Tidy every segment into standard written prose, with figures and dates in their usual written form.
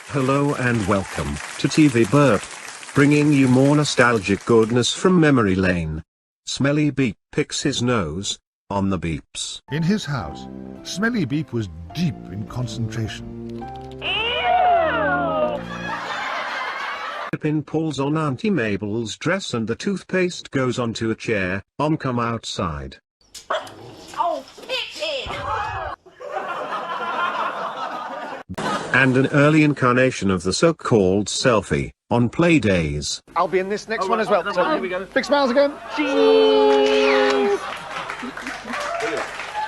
Hello and welcome to TV Burp, bringing you more nostalgic goodness from memory lane. Smelly Beep picks his nose on the beeps. In his house, Smelly Beep was deep in concentration. Pin pulls on Auntie Mabel's dress and the toothpaste goes onto a chair. Come outside. Oh, Pippin! And an early incarnation of the so-called selfie on play days. I'll be in this next one as well. So, Here we go. big smiles again. Cheese!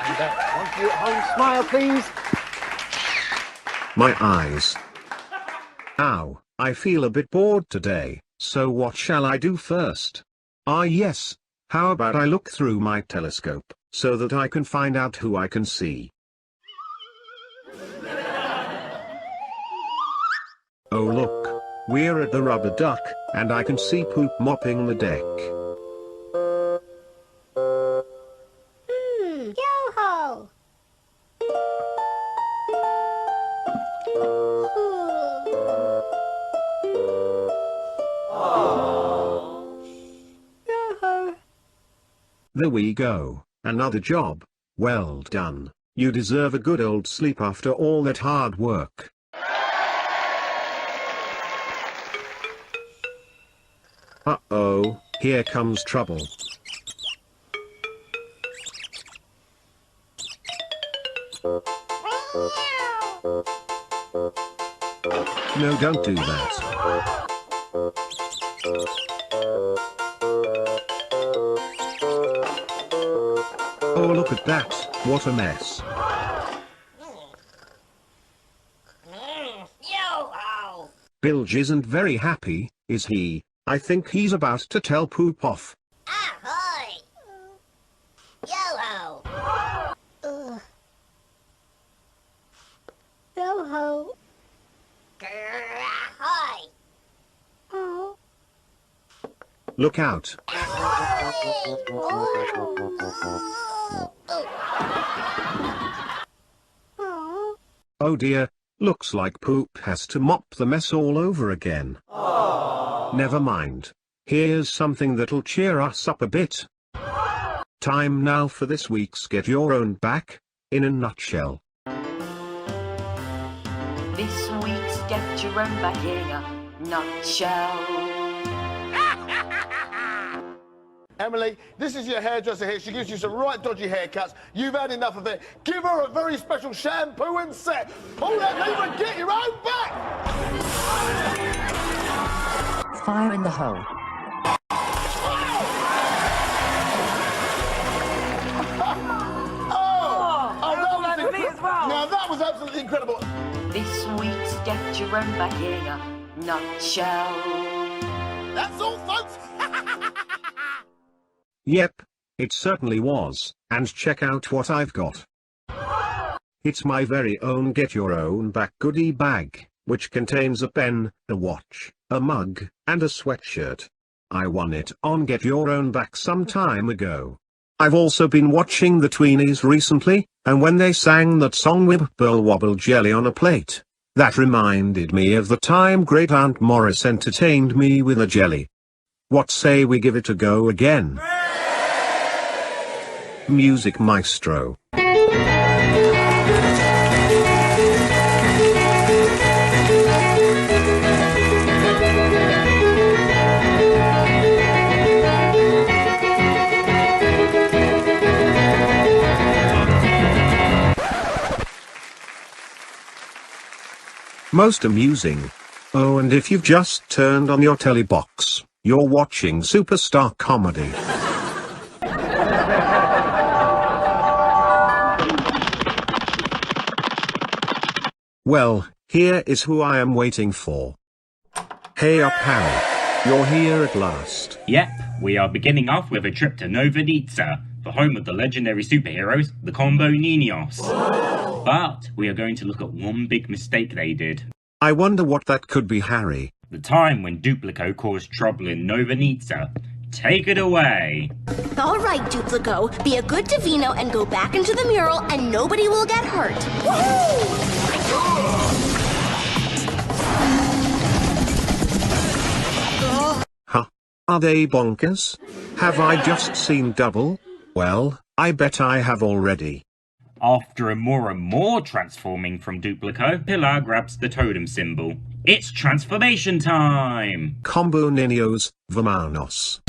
And one for you at home. Smile, please. My eyes. Ow, I feel a bit bored today, so what shall I do first? Ah yes, how about I look through my telescope, so that I can find out who I can see. Oh look, we're at the rubber duck, and I can see Poop mopping the deck. Yo-ho! Yo-ho! There we go, another job. Well done, you deserve a good old sleep after all that hard work. Uh-oh, here comes trouble. No, don't do that. Oh, look at that, what a mess. Yo-ho! Bilge isn't very happy, is he? I think he's about to tell Poop off. Ahoy! Yo-ho! Yo-ho! Ahoy! Oh. Look out. Oh dear, looks like Poop has to mop the mess all over again. Never mind. Here's something that'll cheer us up a bit. Time now for this week's Get Your Own Back, in a nutshell. This week's Get Your Own Back in a nutshell. Emily, this is your hairdresser here. She gives you some right dodgy haircuts. You've had enough of it. Give her a very special shampoo and set. Pull that lever and get your own back! Fire in the hole. Now that was absolutely incredible. This week's Get Your Own Back in a nutshell. That's all, folks. Yep, it certainly was, and check out what I've got. It's my very own Get Your Own Back goodie bag, which contains a pen, a watch, a mug, and a sweatshirt. I won it on Get Your Own Back some time ago. I've also been watching the Tweenies recently, and when they sang that song Wibble Wobble Jelly on a Plate, that reminded me of the time Great Aunt Morris entertained me with a jelly. What say we give it a go again? Music Maestro. Most amusing. Oh, and if you've just turned on your telly box, you're watching Superstar Comedy. Well, here is who I am waiting for. Hey up, Harry. You're here at last. Yep, we are beginning off with a trip to Nova Nitsa, the home of the legendary superheroes, the combo Ninos. But we are going to look at one big mistake they did. I wonder what that could be, Harry. The time when Duplico caused trouble in Nova Nitsa. take it away. All right, Duplico, be a good Divino and go back into the mural and nobody will get hurt. Huh? Are they bonkers? Have I just seen double? Well, I bet I have already. After a more and more transforming from Duplico, Pilar grabs the totem symbol. It's transformation time! Combo Ninos, Vamanos.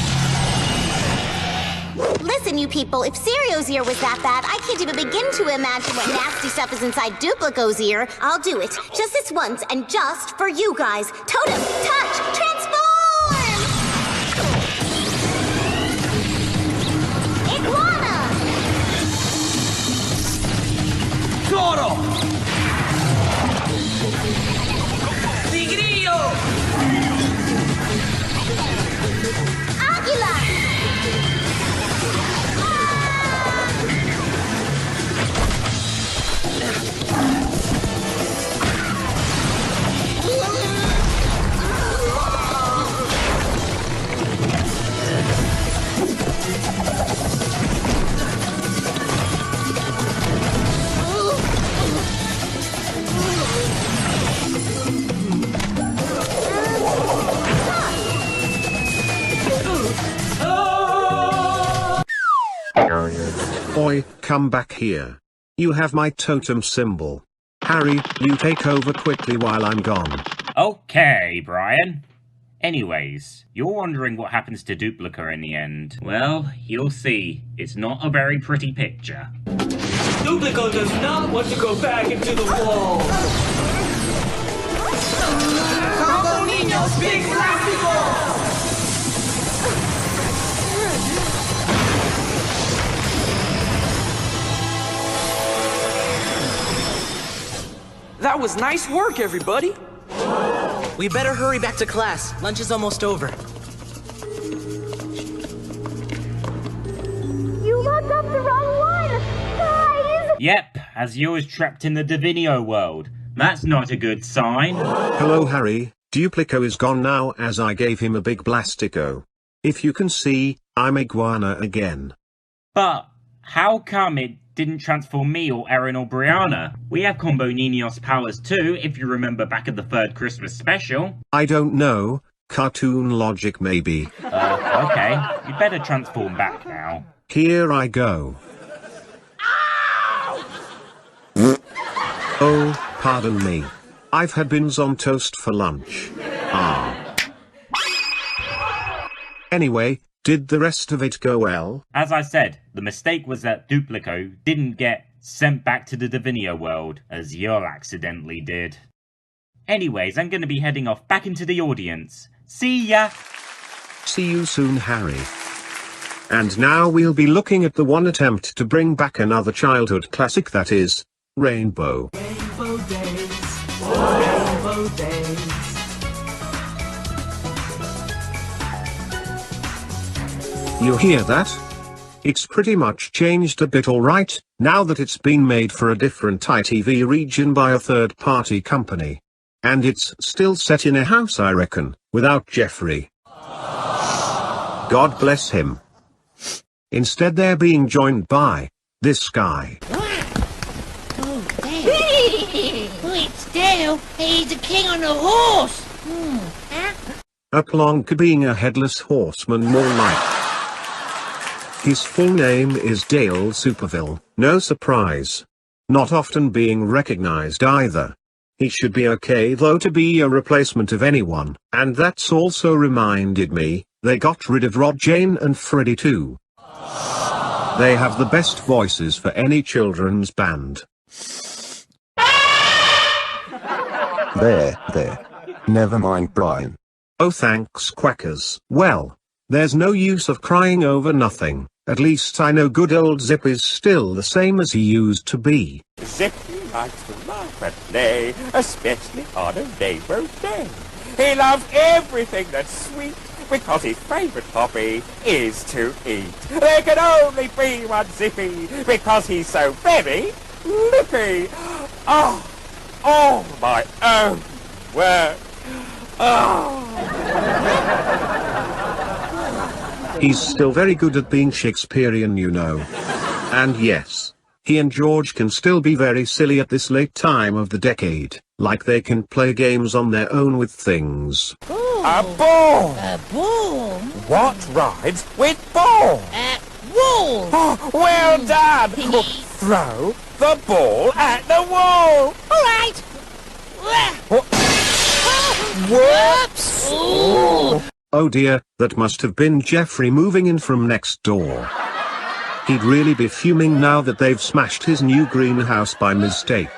Listen, you people, if Serio's ear was that bad, I can't even begin to imagine what nasty stuff is inside Duplico's ear. I'll do it, just this once, and just for you guys. Totem, touch, transform! Iguana! Toro! Tigrillo! Águila! Oi, come back here. You have my totem symbol. Harry, you take over quickly while I'm gone. Okay, Brian. Anyways, you're wondering what happens to Duplico in the end. Well, you'll see. It's not a very pretty picture. Duplico does not want to go back into the wall. Combo Ninos, big plastic ball! That was nice work, everybody. We better hurry back to class. Lunch is almost over. You looked up the wrong one! Guys! Yep, Azure is trapped in the Divinio world. That's not a good sign. Hello Harry, Duplico is gone now as I gave him a big blastico. If you can see, I'm Iguana again. But how come it didn't transform me or Erran or Brianna? We have Combo Ninos powers too, if you remember back at the third Christmas special. I don't know, cartoon logic maybe. Okay, you better transform back now. Here I go. Oh, pardon me. I've had beans on toast for lunch. Anyway, did the rest of it go well? As I said, the mistake was that Duplico didn't get sent back to the Divinio world, as Yul accidentally did. Anyways, I'm going to be heading off back into the audience. See ya! See you soon, Harry. And now we'll be looking at the one attempt to bring back another childhood classic, that is, Rainbow. Rainbow days, rainbow days. You hear that? It's pretty much changed a bit, alright, now that it's been made for a different ITV region by a third-party company. And it's still set in a house, I reckon, without Jeffrey. God bless him. Instead they're being joined by this guy. Oh, Dale. It's Dale. He's the king on the horse. A plonk being a headless horseman, more like. His full name is Dale Superville, no surprise. Not often being recognized either. He should be okay though to be a replacement of anyone, and that's also reminded me, they got rid of Rod, Jane and Freddie too. They have the best voices for any children's band. There. Never mind, Brian. Oh thanks, Quackers. Well, there's no use of crying over nothing. At least I know good old Zip is still the same as he used to be. Zippy likes to laugh and play, especially on a Rainbow Day. He loves everything that's sweet, because his favourite hobby is to eat. There can only be one Zippy, because he's so very lippy. Oh, my own word. He's still very good at being Shakespearean, you know. And yes, he and George can still be very silly at this late time of the decade, like they can play games on their own with things. A ball! A ball? What rhymes with ball? Wall! Oh, well done! Throw the ball at the wall! Alright! Whoops! Oh dear, that must have been Jeffrey moving in from next door. He'd really be fuming now that they've smashed his new greenhouse by mistake.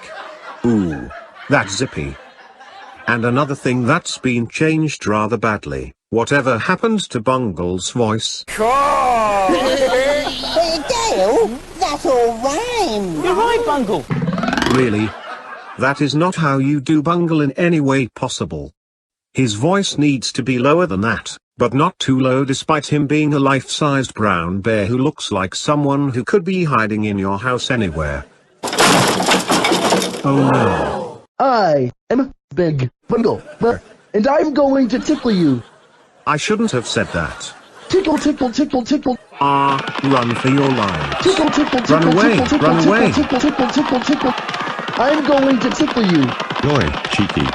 Ooh, that's zippy. And another thing that's been changed rather badly. Whatever happened to Bungle's voice? Dale, that all rhymes. You're right, Bungle. Really? That is not how you do Bungle in any way possible. His voice needs to be lower than that, but not too low despite him being a life-sized brown bear who looks like someone who could be hiding in your house anywhere. Oh no. I am Big Bungle, and I'm going to tickle you. I shouldn't have said that. Tickle, tickle, tickle, tickle. Run for your lives. Tickle, tickle, tickle, Run away, tickle, tickle, run tickle, away. tickle, tickle, tickle, tickle. I'm going to tickle you. Oi, cheeky.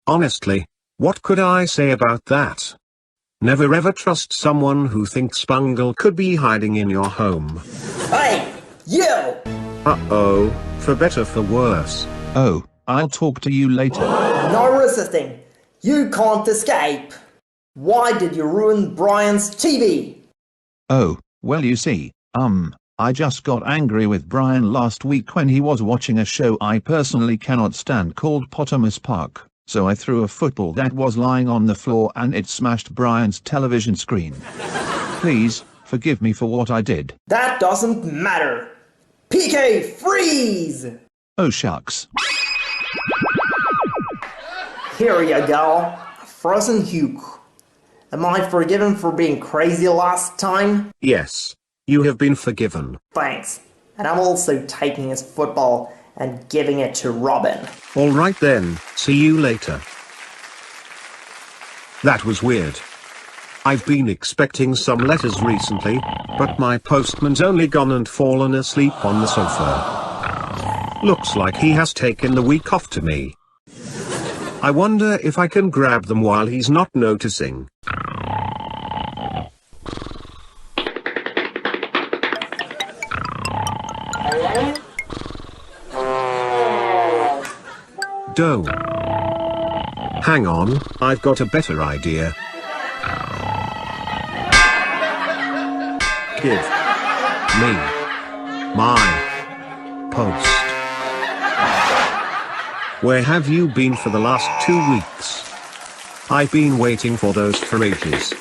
Honestly, what could I say about that? Never ever trust someone who thinks Bungle could be hiding in your home. Hey, you! Uh-oh, for better for worse. Oh, I'll talk to you later. No resisting. You can't escape. Why did you ruin Brian's TV? Oh, well you see, I just got angry with Brian last week when he was watching a show I personally cannot stand called Potamus Park. So I threw a football that was lying on the floor and it smashed Brian's television screen. Please, forgive me for what I did. That doesn't matter. PK, freeze! Oh shucks. Here you go. Frozen Hugh. Am I forgiven for being crazy last time? Yes, you have been forgiven. Thanks. And I'm also taking his football and giving it to Robin. Alright then, see you later. That was weird. I've been expecting some letters recently, but my postman's only gone and fallen asleep on the sofa. Looks like he has taken the week off to me. I wonder if I can grab them while he's not noticing. Doe. Hang on, I've got a better idea. Give me my post. Where have you been for the last 2 weeks? I've been waiting for those for ages.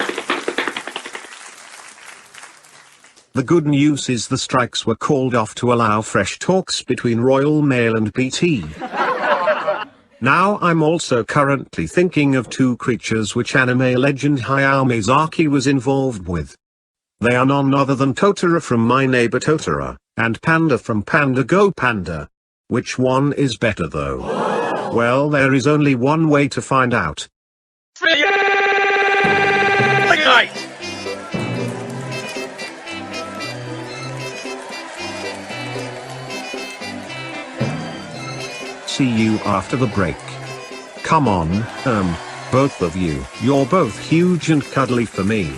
The good news is the strikes were called off to allow fresh talks between Royal Mail and BT. Now I'm also currently thinking of 2 creatures which anime legend Hayao Miyazaki was involved with. They are none other than Totoro from My Neighbor Totoro, and Panda from Panda Go Panda. Which one is better though? Well, there is only one way to find out. See you after the break. Come on, both of you. You're both huge and cuddly for me.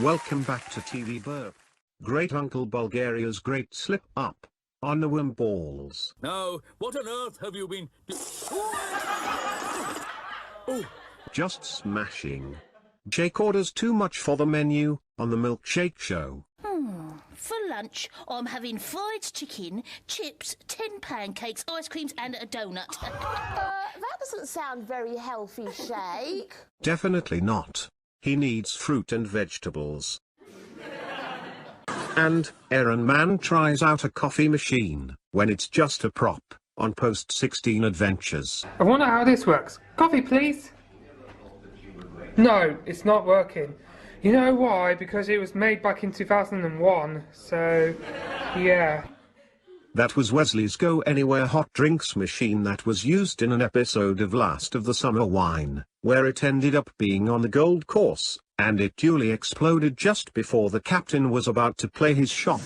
Welcome back to TV Burp. Great Uncle Bulgaria's great slip up on the womb balls. Now, what on earth have you been Oh. Just smashing. Jake orders too much for the menu on the milkshake show. For lunch, I'm having fried chicken, chips, 10 pancakes, ice creams and a donut. That doesn't sound very healthy, Shake. Definitely not. He needs fruit and vegetables. And, Erran Man tries out a coffee machine, when it's just a prop. on Post 16 Adventures. I wonder how this works. Coffee, please. No, it's not working. You know why? Because it was made back in 2001, so yeah. That was Wesley's Go Anywhere hot drinks machine that was used in an episode of Last of the Summer Wine, where it ended up being on the gold course, and it duly exploded just before the captain was about to play his shot.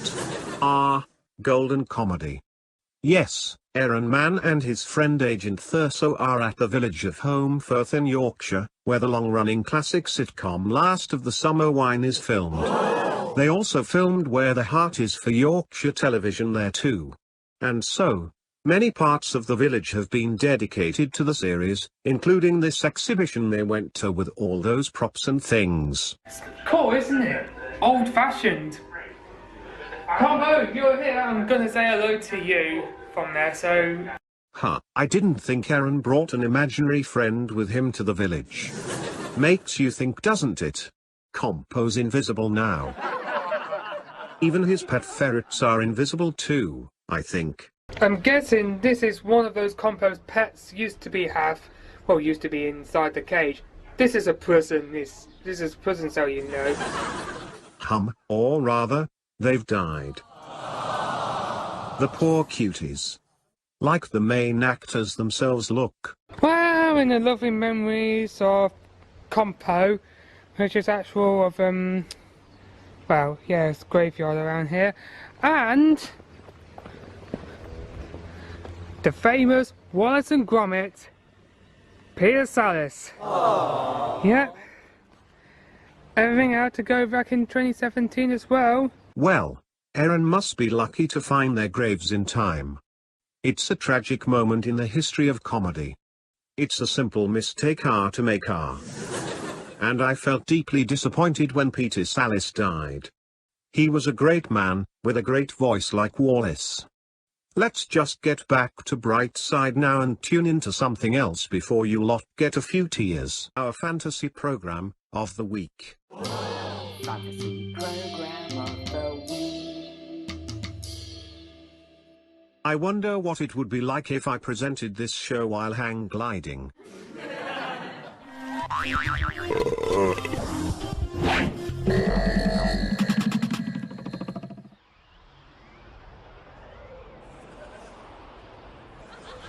Ah, golden comedy. Yes, Erran Man and his friend Agent Thurso are at the village of Holmfirth in Yorkshire, where the long-running classic sitcom Last of the Summer Wine is filmed. They also filmed Where the Heart Is for Yorkshire Television there too. And so, many parts of the village have been dedicated to the series, including this exhibition they went to with all those props and things. Cool, isn't it? Old-fashioned. Combo, you're here. I'm gonna say hello to you from there, so... Huh, I didn't think Erran brought an imaginary friend with him to the village. Makes you think, doesn't it? Compo's invisible now. Even his pet ferrets are invisible too, I think. I'm guessing this is one of those Compo's pets used to be inside the cage. This is a prison, this is a prison cell, you know. Or rather, they've died. The poor cuties. Like the main actors themselves look. Wow, in the lovely memories of Compo, which is actual of, well, yeah, it's graveyard around here, and the famous Wallace and Gromit, Peter Sallis. Aww. Yep. Everything had to go back in 2017 as well. Well, Erran must be lucky to find their graves in time. It's a tragic moment in the history of comedy. It's a simple mistake to make. And I felt deeply disappointed when Peter Sallis died. He was a great man, with a great voice like Wallace. Let's just get back to Brightside now and tune into something else before you lot get a few tears. Our fantasy program of the week. Fantasy program of the week. I wonder what it would be like if I presented this show while hang gliding.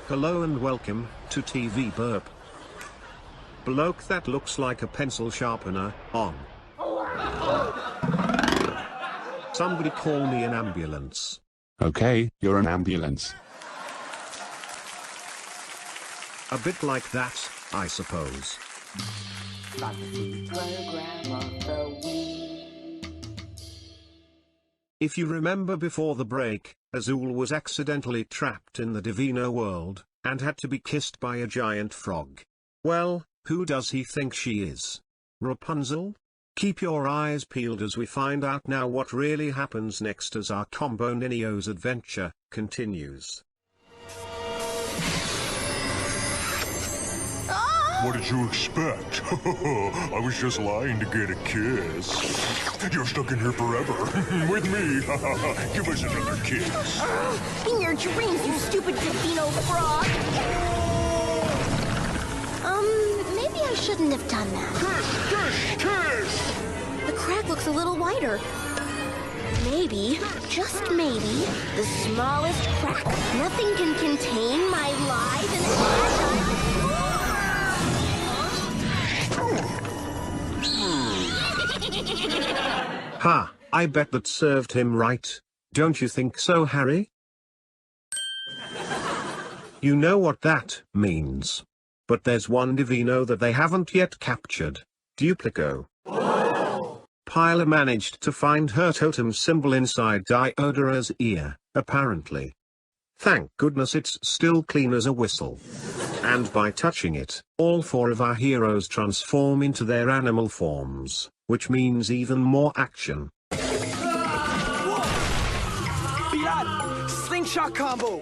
Hello and welcome to TV Burp. Bloke that looks like a pencil sharpener, on. Somebody call me an ambulance. Okay, you're an ambulance. A bit like that, I suppose. Fantasy program of the week. If you remember before the break, Azul was accidentally trapped in the Divino world, and had to be kissed by a giant frog. Well, who does he think she is? Rapunzel? Keep your eyes peeled as we find out now what really happens next as our Combo Ninio's adventure continues. What did you expect? I was just lying to get a kiss. You're stuck in here forever. With me. Give us another kiss. In your dreams, you stupid Divino frog! Maybe I shouldn't have done that. Kiss! The crack looks a little wider. Maybe, just maybe, the smallest crack. Nothing can contain my live and agile... Ha, I bet that served him right. Don't you think so, Harry? You know what that means. But there's one Divino that they haven't yet captured. Duplico. Pyla managed to find her totem symbol inside Diodora's ear, apparently. Thank goodness it's still clean as a whistle. And by touching it, all four of our heroes transform into their animal forms, which means even more action. Slingshot combo!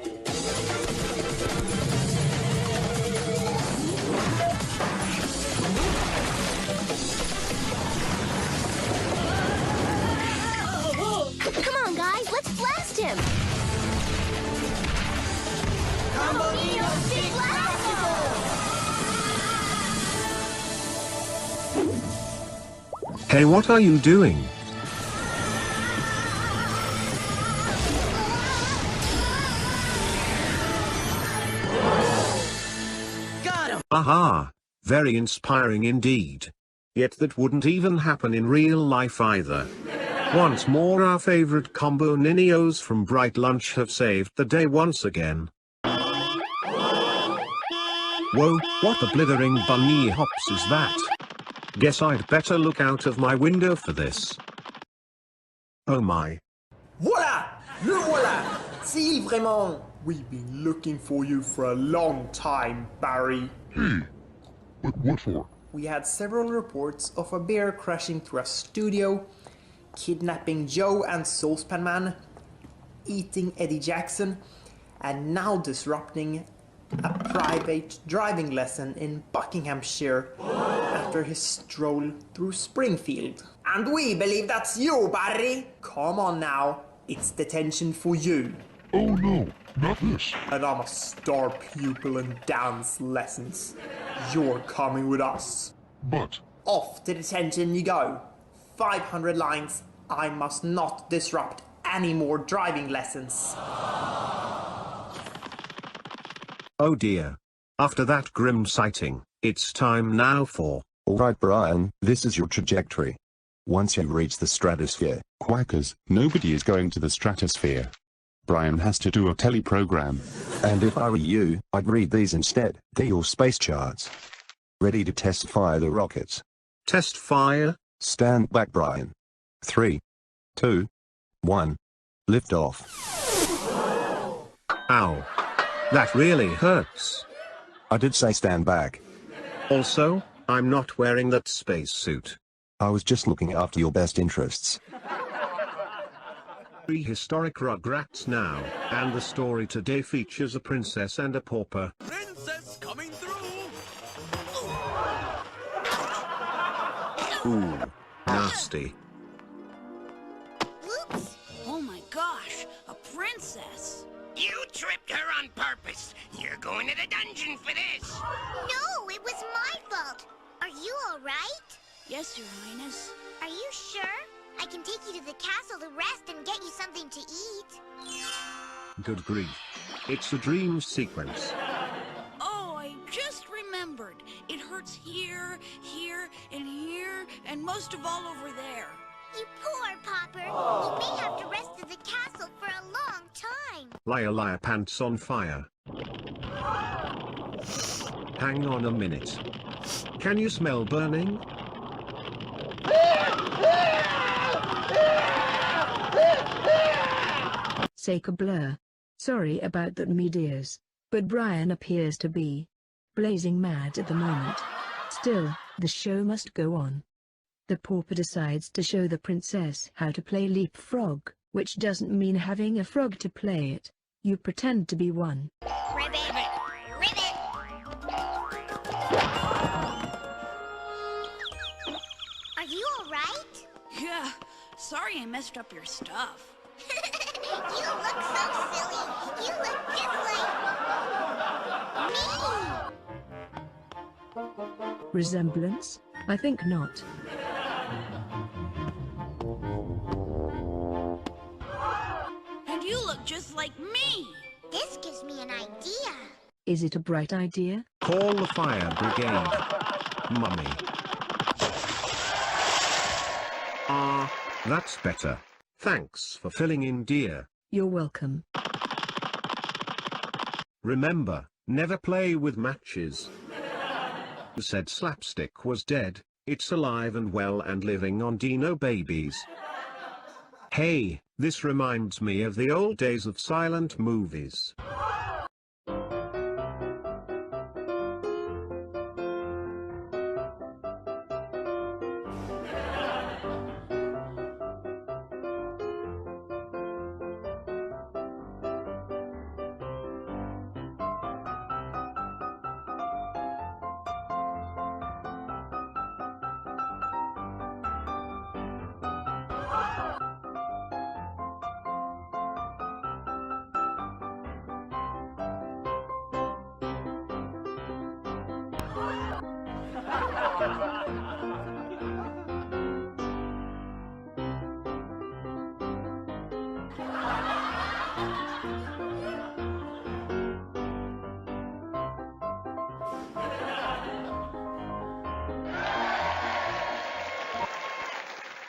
Come on, guys, let's blast him! Come Hey, what are you doing? Got him! Aha! Very inspiring indeed. Yet that wouldn't even happen in real life either. Once more our favorite combo Ninos from Bright Lunch have saved the day once again. Whoa, what the blithering bunny hops is that? Guess I'd better look out of my window for this. Oh my. Voila! Le voilà! Si, vraiment! We've been looking for you for a long time, Barry. Hey, but what for? We had several reports of a bear crashing through a studio, kidnapping Joe and Saucepan Man, eating Eddie Jackson, and now disrupting a private driving lesson in Buckinghamshire after his stroll through Springfield. And we believe that's you, Barry! Come on now, it's detention for you. Oh no, not this. And I'm a star pupil in dance lessons. You're coming with us. But... Off to detention you go. 500 lines. I must not disrupt any more driving lessons. Oh dear. After that grim sighting, it's time now for... Alright Brian, this is your trajectory. Once you reach the stratosphere... Quackers, nobody is going to the stratosphere. Brian has to do a teleprogram. And if I were you, I'd read these instead. They're your space charts. Ready to test fire the rockets. Test fire? Stand back, Brian. 3, 2, 1. Lift off. Ow. That really hurts. I did say stand back. Also, I'm not wearing that spacesuit. I was just looking after your best interests. Prehistoric Rugrats now, and the story today features a princess and a pauper. Princess coming through! Ooh, nasty. Oops! Oh my gosh, a princess! You tripped her on purpose. You're going to the dungeon for this. No, it was my fault. Are you all right? Yes, Your Highness. Are you sure? I can take you to the castle to rest and get you something to eat. Good grief. It's a dream sequence. Oh, I just remembered. It hurts here, here, and most of all over there. You poor Pauper. You may have to rest at the castle for a long time. Liar pants on fire. Hang on a minute. Can you smell burning? Sake a blur. Sorry about that, me dears. But Brian appears to be blazing mad at the moment. Still, the show must go on. The pauper decides to show the princess how to play leapfrog, which doesn't mean having a frog to play it. You pretend to be one. Ribbit! Ribbit! Are you all right? Yeah, sorry I messed up your stuff. You look so silly. You look just like me. Resemblance? I think not. And you look just like me. This gives me an idea. Is it a bright idea? Call the fire brigade. Mummy. Ah, that's better. Thanks for filling in, dear. You're welcome. Remember, never play with matches. You said Slapstick was dead. It's alive and well and living on DinoBabies. Hey, this reminds me of the old days of silent movies.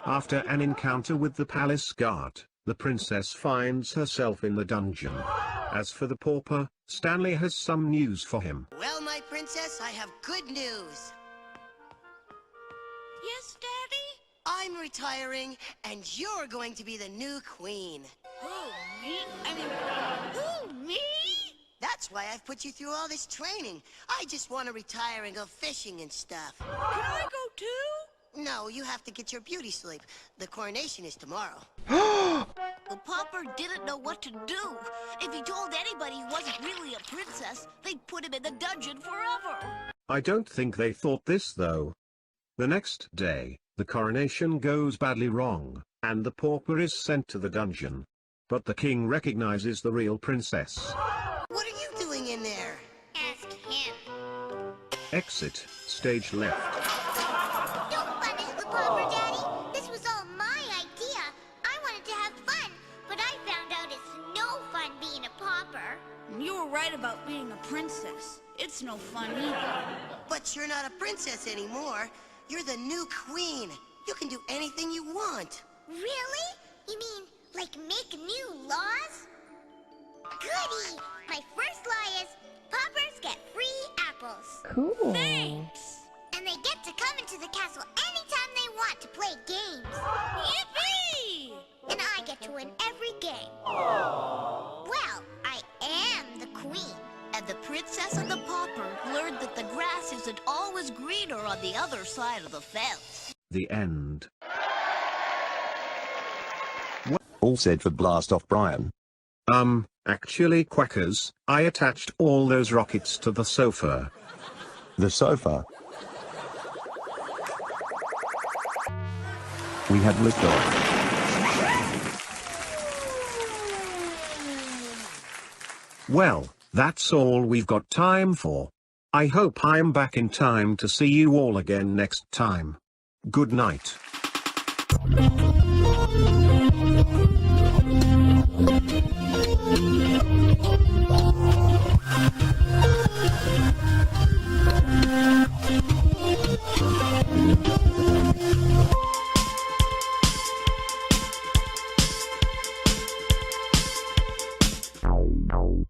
After an encounter with the palace guard, the princess finds herself in the dungeon. As for the pauper, Stanley has some news for him. Well, my princess, I have good news. Yes, Daddy? I'm retiring, and you're going to be the new queen. Who, me? I mean, who, me? That's why I've put you through all this training. I just want to retire and go fishing and stuff. Can I go too? No, you have to get your beauty sleep. The coronation is tomorrow. The pauper didn't know what to do. If he told anybody he wasn't really a princess, they'd put him in the dungeon forever. I don't think they thought this though. The next day, the coronation goes badly wrong, and the pauper is sent to the dungeon. But the king recognizes the real princess. What are you doing in there? Ask him. Exit, stage left. Don't punish the pauper, Daddy. This was all my idea. I wanted to have fun, but I found out it's no fun being a pauper. You were right about being a princess. It's no fun either. But you're not a princess anymore. You're the new queen. You can do anything you want. Really? You mean, like make new laws? Goody! My first law is, paupers get free apples. Cool. Thanks. And they get to come into the castle anytime they want to play games. Yippee! And I get to win every game. Well, I am the queen. And the princess and the pauper learned that the grass isn't always greener on the other side of the fence. The end. All said for blast off Brian. Actually Quackers, I attached all those rockets to the sofa. The sofa. We have liftoff. Well, that's all we've got time for. I hope I'm back in time to see you all again next time. Good night. No.